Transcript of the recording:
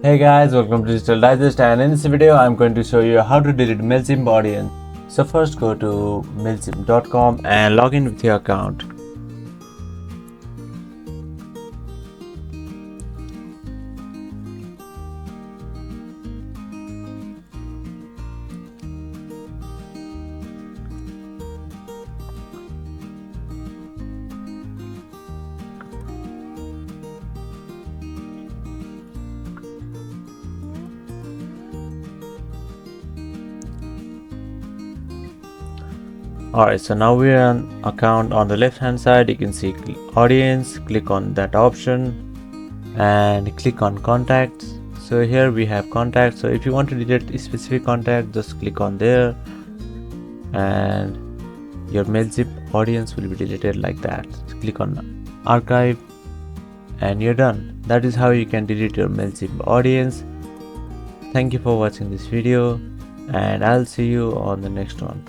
Hey guys, welcome to Digital Digest, and in this video I'm going to show you how to delete Mailchimp audience. So first go to mailchimp.com and log in with your account. Alright, so now we're on account. On the left hand side you can see audience, click on that option and click on contacts. So here we have contacts, so if you want to delete a specific contact, just click on there and your Mailchimp audience will be deleted like that. So click on archive and you're done. That is how you can delete your Mailchimp audience. Thank you for watching this video and I'll see you on the next one.